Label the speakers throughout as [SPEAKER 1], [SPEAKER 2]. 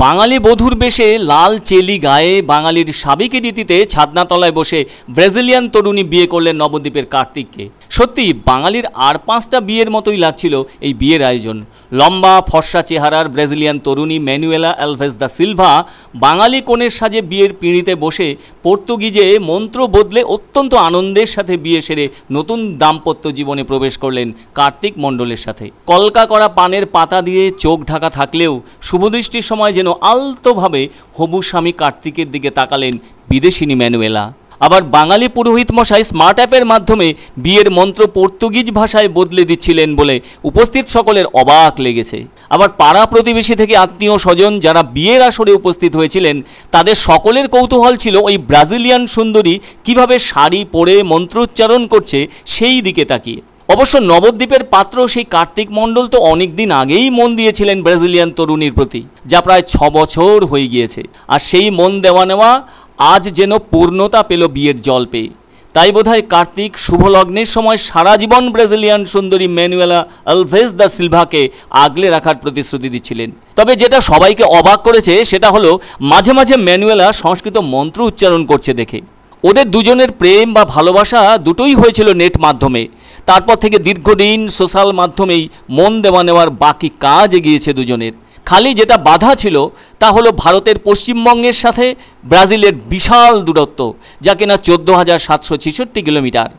[SPEAKER 1] বাঙালি বধূর বেশে লাল চেলি গায়ে বাঙালির সাবেকি রীতিতে ছাদনাতলায় বসে ব্রাজিলিয়ান তরুণী বিয়ে করলেন নবদ্বীপের কার্তিককে। সত্যি বাঙালির আর 5টা বিয়ের মতোই লাগছিল এই বিয়ের আয়োজন। লম্বা ফর্সা চেহারার ব্রাজিলিয়ান তরুণী ম্যানুয়েলা অ্যালভেজ দা সিলভা বাঙালি কনের সাজে বিয়ের পিঁড়িতে বসে পর্তুগিজে মন্ত্র বদলে অত্যন্ত আনন্দের সাথে বিয়ে সেরে নতুন দাম্পত্য জীবনে প্রবেশ করলেন কার্তিক মণ্ডলের সাথে। কলকা করা পানের পাতা দিয়ে চোখ ঢাকা থাকলেও শুভদৃষ্টির সময় যেন আলতোভাবে হবু স্বামী কার্তিকের দিকে তাকালেন বিদেশিনী ম্যানুয়েলা। আবার বাঙালি পুরোহিত মশাই স্মার্ট অ্যাপের মাধ্যমে বিয়ের মন্ত্র পর্তুগিজ ভাষায় বদলে দিচ্ছিলেন বলে উপস্থিত সকলের অবাক লেগেছে। আবার পাড়া প্রতিবেশী থেকে আত্মীয় স্বজন যারা বিয়ের আসরে উপস্থিত হয়েছিলেন তাদের সকলের কৌতূহল ছিল ওই ব্রাজিলিয়ান সুন্দরী কিভাবে শাড়ি পরে মন্ত্রোচ্চারণ করছে সেই দিকে তাকিয়ে। অবশ্য নবদ্বীপের পাত্র সেই কার্তিক মণ্ডল তো অনেকদিন আগেই মন দিয়েছিলেন ব্রাজিলিয়ান তরুণীর প্রতি, যা প্রায় 6 বছর হয়ে গিয়েছে। আর সেই মন দেওয়া নেওয়া আজ যেন পূর্ণতা পেল বিয়ের জল পেয়ে। তাই বোধহয় কার্তিক শুভ লগ্নের সময় সারা জীবন ব্রাজিলিয়ান সুন্দরী ম্যানুয়েলা অ্যালভেজ দা সিলভাকে আগলে রাখার প্রতিশ্রুতি দিচ্ছিলেন। তবে যেটা সবাইকে অবাক করেছে সেটা হলো মাঝে মাঝে ম্যানুয়েলা সংস্কৃত মন্ত্র উচ্চারণ করছে দেখে। ওদের দুজনের প্রেম বা ভালোবাসা দুটোই হয়েছিল নেট মাধ্যমে। তারপর থেকে দীর্ঘদিন সোশ্যাল মাধ্যমেই মন দেওয়া নেওয়ার বাকি কাজ এগিয়েছে দুজনের। খালি যেটা বাধা ছিল তা হলো ভারতের পশ্চিমবঙ্গের সাথে ব্রাজিলের বিশাল দূরত্ব, যা কিনা 14,766 কিলোমিটার।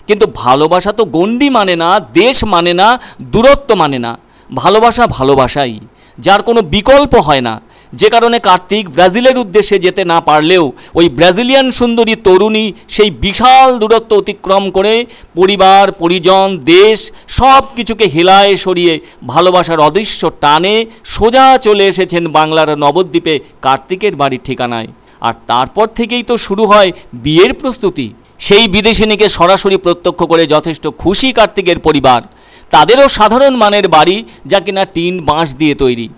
[SPEAKER 1] কিন্তু ভালোবাসা তো গণ্ডি মানে না, দেশ মানে না, দূরত্ব মানে না। ভালোবাসা ভালোবাসাই, যার কোনো বিকল্প হয় না। যে কারণে কার্তিক ব্রাজিলের উদ্দেশ্যে যেতে না পারলেও ওই ব্রাজিলিয়ান সুন্দরী তরুণী সেই বিশাল দূরত্ব অতিক্রম করে পরিবার পরিজন দেশ সব কিছুকে হেলায় সরিয়ে ভালোবাসার অদৃশ্য টানে সোজা চলে এসেছেন বাংলার নবদ্বীপে কার্তিকের বাড়ির ঠিকানায়। আর তারপর থেকেই তো শুরু হয় বিয়ের প্রস্তুতি। সেই বিদেশিনীকে সরাসরি প্রত্যক্ষ করে যথেষ্ট খুশি কার্তিকের পরিবার। তাদেরও সাধারণ মানের বাড়ি, যা কিনা টিন বাঁশ দিয়ে তৈরি।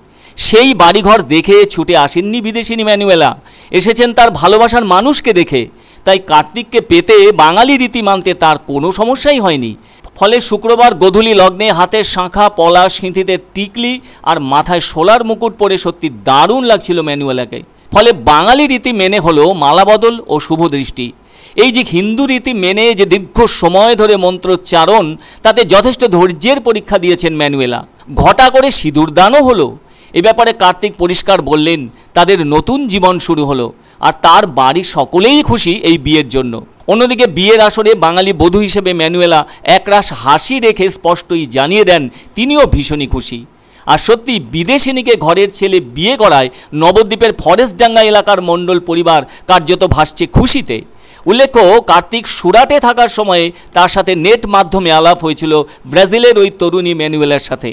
[SPEAKER 1] সেই বাড়িঘর দেখে ছুটে আসেননি বিদেশিনী ম্যানুয়েলা, এসেছেন তার ভালোবাসার মানুষকে দেখে। তাই কার্তিককে পেতে বাঙালি রীতি মানতে তার কোনো সমস্যাই হয়নি। ফলে শুক্রবার গোধূলি লগ্নে হাতের শাঁখা পলা সিঁথিতে টিকলি আর মাথায় শোলার মুকুট পরে সত্যি দারুণ লাগছিল ম্যানুয়েলাকে। ফলে বাঙালি রীতি মেনে হলো মালাবদল ও শুভ দৃষ্টি। এই যে হিন্দু রীতি মেনে যে দীর্ঘ সময় ধরে মন্ত্রোচ্চারণ, তাতে যথেষ্ট ধৈর্যের পরীক্ষা দিয়েছেন ম্যানুয়েলা। ঘটা করে সিঁদুর দানও হলো। এ ব্যাপারে কার্তিক পরিষ্কার বললেন তাদের নতুন জীবন শুরু হলো, আর তার বাড়ির সকলেই খুশি এই বিয়ের জন্য। অন্যদিকে বিয়ের আসরে বাঙালি বধূ হিসেবে ম্যানুয়েলা একরাশ হাসি রেখে স্পষ্টই জানিয়ে দেন তিনিও ভীষণই খুশি। আর সত্যি বিদেশিনীকে ঘরের ছেলে বিয়ে করায় নবদ্বীপের ফরেস্টডাঙ্গা এলাকার মণ্ডল পরিবার কার্যত ভাসছে খুশিতে। উল্লেখ্য, কার্তিক সুরাটে থাকার সময়ে তার সাথে নেট মাধ্যমে আলাপ হয়েছিল ব্রাজিলের ওই তরুণী ম্যানুয়েলার সাথে।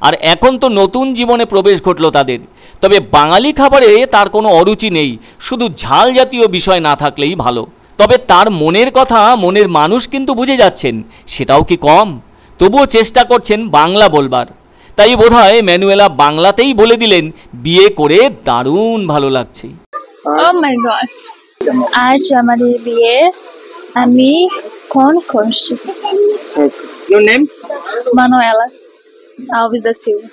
[SPEAKER 1] আর এখন তো নতুন জীবনে প্রবেশ ঘটল তাদের। তবে বাঙালি খাবারে তার কোনো অরুচি নেই, শুধু ঝাল জাতীয় বিষয় না থাকলেই ভালো। তবে তার মনের কথা মনের মানুষ কিন্তু বুঝে যাচ্ছেন, সেটাও কি কম। তবুও চেষ্টা করছেন বাংলা বলবার। তাই বোধহয় ম্যানুয়েলা বাংলাতেই বলে দিলেন বিয়ে করে দারুণ ভালো লাগছে।
[SPEAKER 2] Oh my God! আজ আমাদের বিয়ে, আমি কোন খুশি।
[SPEAKER 3] Your name?
[SPEAKER 2] Manuela Alves da Silva,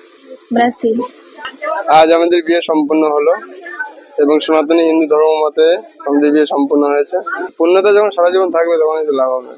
[SPEAKER 2] Brazil.
[SPEAKER 3] আজ আমাদের বিয়ে সম্পূর্ণ হলো এবং সনাতনী হিন্দু ধর্ম মতে আমাদের বিয়ে সম্পূর্ণ হয়েছে। পূর্ণতা যখন সারা জীবন থাকবে তখন লাভ হবে।